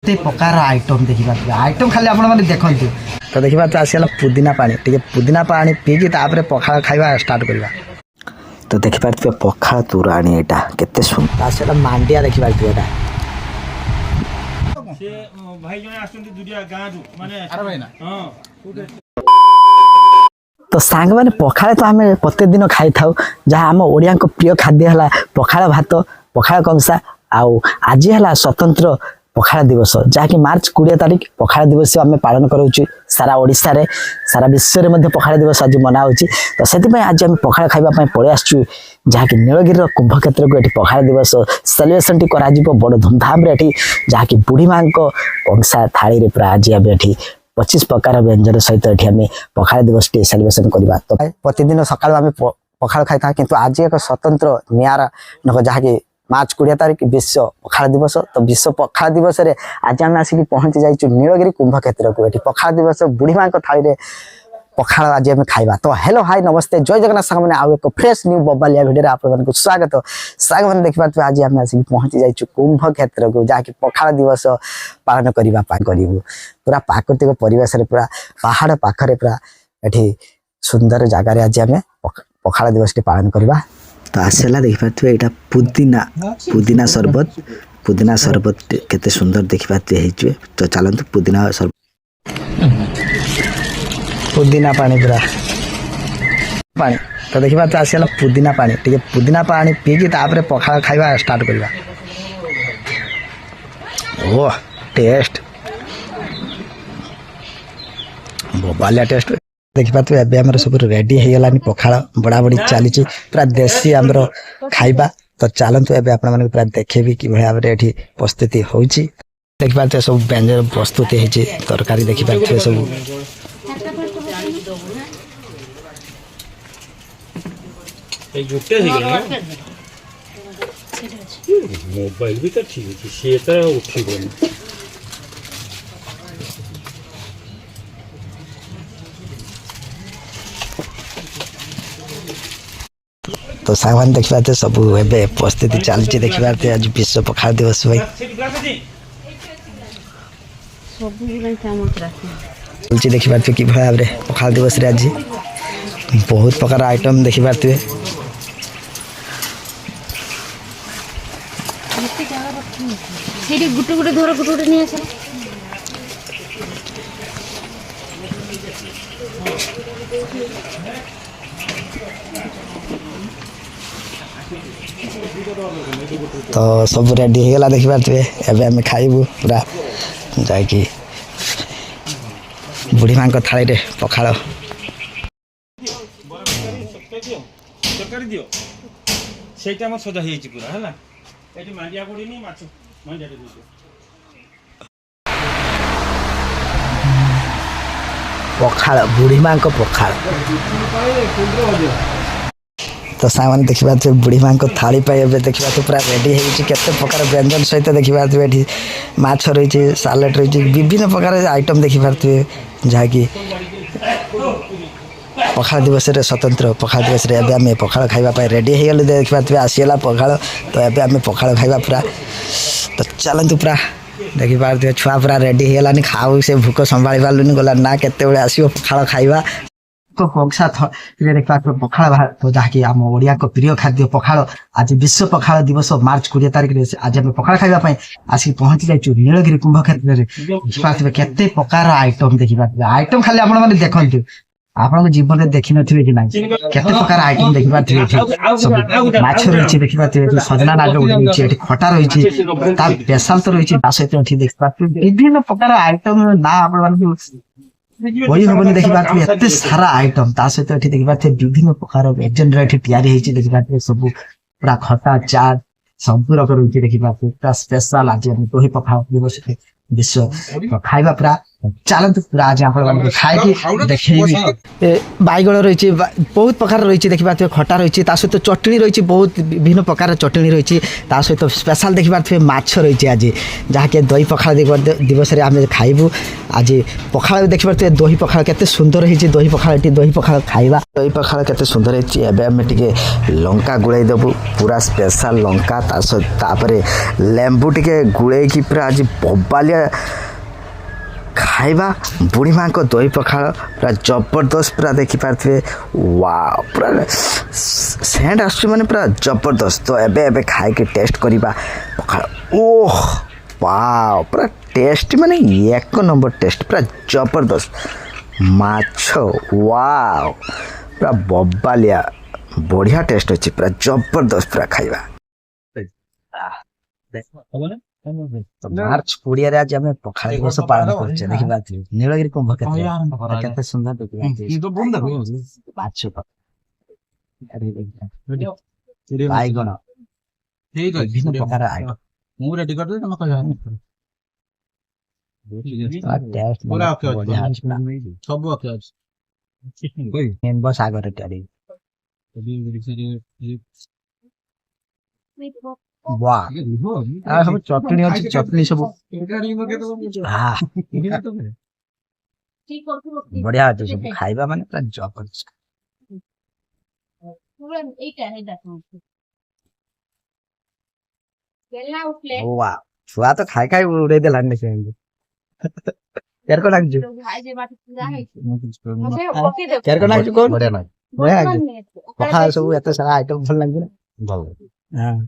केते प्रकार आइटम देखिबा आइटम खाली आपण माने देखंतु तो देखिबा तो आसीला पुदीना पानी टिके पुदीना पानी पीकी तापरे पखाळ खाइबा स्टार्ट करबा तो देखिबा तो पखाळ तुराणी एटा केते सुंदर आसीला मांडिया देखिबा तो एटा से भाई जने आसुंती दुरिया गाँरु माने अरे भाई ना हां तो सांग माने पखाळ तो आमे प्रतिदिन खाइ थाउ जहा हम ओडिया को प्रिय खाद्य हला पखाळ भात पखाळ कंसा आउ आज हला स्वतंत्र पखाळ दिवस जहाँकि मार्च 20 तारिख पखाळ दिवस आम पालन करूँ सारा ओडिशा रे सारा विश्व रे मध्य पखाळ दिवस आज मना होची तो सेति आज आम पखाळ खाइबा पड़े आसचु जहाँकि नीलगिरी कुंभक्षेत्र को ये पखाळ दिवस सेलिब्रेशन टी करा जिवो बड़ धूमधाम रे एठी जहाँकि बुढ़ी माँ को कंसा थाली रे पूरा आज आम एठी 25 प्रकार व्यंजन सहित एठी आम पखाळ दिवस टी सेलिब्रेशन करबा तो प्रतिदिन सकाळ आम पखाळ खाइता किंतु आज एक स्वतंत्र नियारा नक जहाँकि मार्च 20 तारिख विश्व पखाळ दिवस तो विश्व पखाळ दिवस रे आज आम आसिक पहुंची जाइछु नीलगिरी कुंभक्षेत्र को एठी पखाळ दिवस बुढ़ी माँ को थाली रे पखाळ आज आम खाइबा तो हेलो हाय नमस्ते जय जगन्नाथ साग मैंने आउ एक फ्रेश न्यू बबालिया वीडियो रे आपण को स्वागत साग मैंने देखबा तो आज आम आसिक पहुंची जाइछु कुंभक्षेत्र को जहाँकि पखाळ दिवस पालन करबा पा करिवु पूरा प्राकृतिक परिवेश रे पूरा पहाड़ पाखरे पूरा एठी सुंदर जगह रे आज आम पखाळ दिवस टी पालन करबा तो आसला देखिपे यहाँ पुदीना शरबत केते सुंदर देखिपे तो चलतु पुदीना शरबत पुदीना पानी पूरा पानी तो देखा तो आसला पुदीना पानी टिके पुदीना पानी पीकी तापरे पखाळ खाइबा स्टार्ट करबा ओ टेस्ट बोबालिया टेस्ट देखा तो एम सब रेडी हो गलानी पखाळ बड़ा बड़ी चली पूरा देसी आमर खाइबा तो चलतु एवं आप पूरा देखेबी कि भाव ये प्रस्तुति होची देखा तो सब व्यंजन प्रस्तुति होती तरकारी देखिपे सब मोबाइल भी तो ठीक है से तो उठिबनी तो सामान देखा सब प्रस्तुति चलती देखा आज विश्व पखाळ दिवस भाई चलती देखा कि भाव में पखाळ दिवस आज बहुत प्रकार आइटम देखी पारे गुटे गुटे धर गुटे गुटे नहीं आसे तो सब रेडी हो गला देखी पारे एवं आम खाइबू पूरा जाकि बुढ़ी माँ थाली रे पखाळ तरकारी दियो सेटा हम सजा हे पूरा है एटी मांडिया पड़नी माछ मांडिया दियो पखाळ बुढ़ी माँ को पखाळ तो सामान देखा तो बुढ़ी माँ को थाली पाई देखा तो पूरा रेडी होते प्रकार व्यंजन सहित देखा ये माछ रही सालेड रही विभिन्न प्रकार आइटम देखिपे जहाँकि पखाळ दिवस रे स्वतंत्र पखाळ दिवस रे एबे आम पखाळ खाइबा रेडी हो गले देखा आसीला पखाळ तो एबे आम पखाळ खाइबा पूरा तो चलतु पूरा देखिपे छुआ पूरा रेडी हो गलानी खाऊ से भूक संभाली पार्लुनि गला ना केते आसो पखाळ खाइबा कंसा देखा पखाळ भात तो जहाँकि आम ओडिया को प्रिय खाद्य पखाळ आज विश्व पखाळ दिवस मार्च 20 तारिख आज आम पखाळ खाइबा आसिक पहुंची जाइछु नीलगिरी कुंभक्षेत्र रे केते प्रकार आइटम देखिपे आइटम खाली आपण माने देखंतु आपन जीवन में देखि नथिबे कि नाही केते प्रकार आइटम देखि पाथिबे सब माछ रहिछि देखि पाथिबे सजना नाग रहिछि एठी खटा रहिछि ता स्पेशल तो रहिछि ता सहित एठी देखि पाथिबे विभिन्न प्रकार आइटम ना आपन माने वही होबनी देखि पाथिबे एते सारा आइटम ता सहित एठी देखि पाथिबे विभिन्न प्रकार व्यंजन रहिछि तयारी होइछि देखि पाथिबे सब पूरा खटा चाट सब रक रहिछि देखि पाथिबे ता स्पेशल आज हम तोही पखाळ दिवस विश्व खाइबा पूरा चलतु पूरा आज आप खाई देखे बैगण रही बहुत प्रकार रही देखी पारे खटा रही सहित चटनी रही बहुत विभिन्न प्रकार चटनी रही सहित स्पेशल देखी पारे माछ रही आज जहाँकि दही पखाळ दिवस आम खाइबू आज पखाळ देखी पारे दही पखाळ केते सुंदर है दही पखाळ दही पखाळ खाइबा दही पखाळ केते सुंदर है आम टिके लंका गुड़ाई देबू पूरा स्पेशल लंका तापर लेंबू टिके गुड़े पूरा आज बबालिया ଖାଇବା ବୁଢ଼ୀ ମାଙ୍କ ଦହି ପଖାଳ ପୁରା ଜବରଦସ୍ତ ପୁରା ଦେଖିପାରୁଥିବେ ୱାଓ ପୁରା ସେଣ୍ଟ ଆସୁଛି ମାନେ ପୁରା ଜବରଦସ୍ତ ତ ଏବେ ଖାଇକି ଟେଷ୍ଟ କରିବା ପଖାଳ ଓହ ୱାଓ ପୁରା ଟେଷ୍ଟ ମାନେ ଏକ ନମ୍ବର ଟେଷ୍ଟ ପୁରା ଜବରଦସ୍ତ ମାଛ ୱାଓ ପୁରା ବବାଲିଆ ବଢ଼ିଆ ଟେଷ୍ଟ ଅଛି ପୁରା ଜବରଦସ୍ତ ପୁରା ଖାଇବା ମାର୍ଚ୍ଚ 20 ରେ ଆଜି ଆମେ ପଖାଳ ଦିବସ ପାଳନ କରୁଛେ ଦେଖିପାରୁଥିବେ ନୀଳଗିରି କୁମ୍ଭ କେତେ ସୁନ୍ଦର ମାଛ ବାଇଗଣ ବିଭିନ୍ନ ପ୍ରକାର ଆଇଟମ ମୁଁ ରେଡି କରିଦେବି ତମେ କହିବା ସବୁ ଓକେ ଅଛି ନିମ୍ବ ଶାଗରେ ତିଆରି वाह सब चटनी अच्छी चटनी सब बढ़िया अच्छे सब खाइबा माने पूरा जबरदस्त वाह छुआ तो खाई खाई उड़े दे लाने से यार को लागजू यार को लागजू कौन बढ़िया ना बढ़िया पखा सब एत सारा आइटम भल लागजू ना भल हां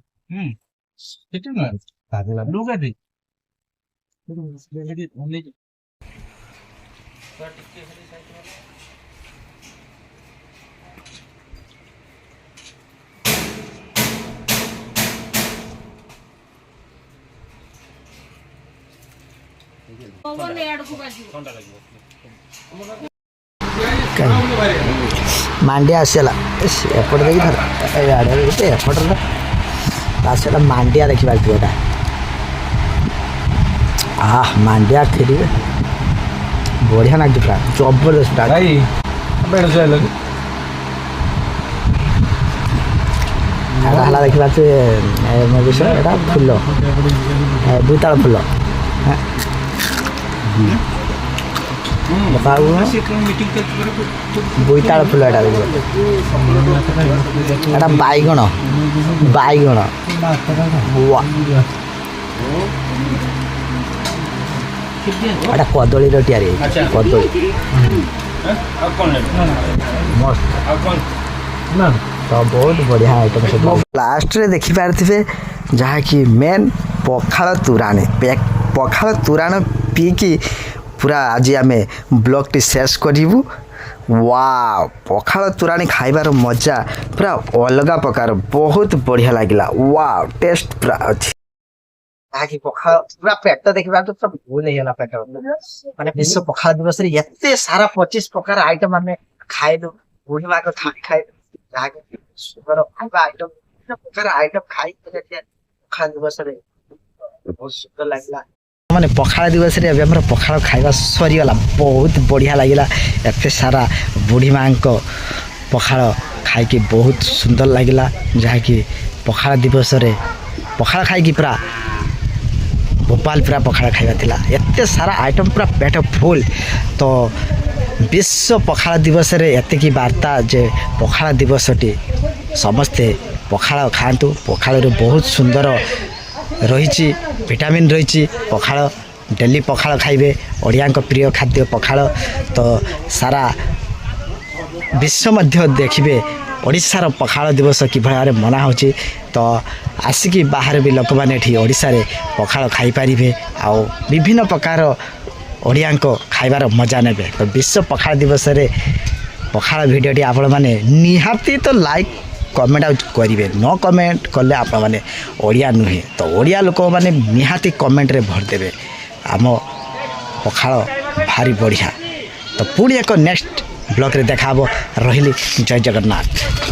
ठीक है काजे लड्डू का दे मांडिया आसला एपट देखी धर एपट आसला मांडिया देखी पार्टी मांडिया खेल बढ़िया लगे पूरा जबरदस्त देखी पार्टी फुल बोईताल फुल बोईताल फुल एटा बैगण बैगण एटा कदली तैयारी कदली तो बहुत बढ़िया आइटम सब लास्ट रे देखि पारथिबे जहाँकि मेन पखाल तुराणी पखाल तुराण पीकी पूरा आज आम ब्लॉग टी शेष करूँ वाव पखाल तुराणी खाइबार मजा पूरा अलग प्रकार बहुत बढ़िया लगिला वाव टेस्ट पूरा अच्छी ताकि पखाल पूरा पेट देखिबा तो सब भूल हे गेला पेट माने विश्व पखाल दिवस रे एते सारा 25 प्रकार आइटम हमें खाइ दो बुढ़ीमा को खाइ ताकि सुपर खाइबा आइटम प्रकार आइटम खाइ पखाल दिवस रे बहुत सुंदर लगिला माने पखाल दिवस रे अभी हमर पखाल खाइबा सरीगला बहुत बढ़िया लगिला एते सारा बुढ़ी मां को पखाल खाइ के बहुत सुंदर लगिला जहाँ कि पखाल दिवस रे पखाल खाइ की पूरा भोपाल पूरा पखाल खाइबा थिला एते सारा आइटम पूरा पेट फुल तो विश्व पखाल दिवस रे एते की वार्ता जे पखाल दिवसटी समस्ते पखाल खातु पखाल रे बहुत सुंदर रही विटामिन रही पखाल डेली पखाल खाइबे ओडिया प्रिय खाद्य पखाल तो सारा विश्व मध्य देखिए ओडिशार पखाल दिवस कि भाव मना हो तो आसिकी बाहर भी लोक मैंने ओडिशा रे पखाल खाई पारिबे आ विभिन्न प्रकार ओडिया खाइबार मजा नेबे तो विश्व पखाल दिवस रे पखाल भिडियोटी आपण माने निहाती तो लाइक कमेंट आउट करेंगे न कमेंट कले आप मैंने ओडिया नुहे तो ओडिया लोक मैंने निहाती कमेंट रे भर देवे आम पखाल भारी बढ़िया तो पुणी एक नेक्स्ट ब्लॉग रे देखा रही जय जगन्नाथ।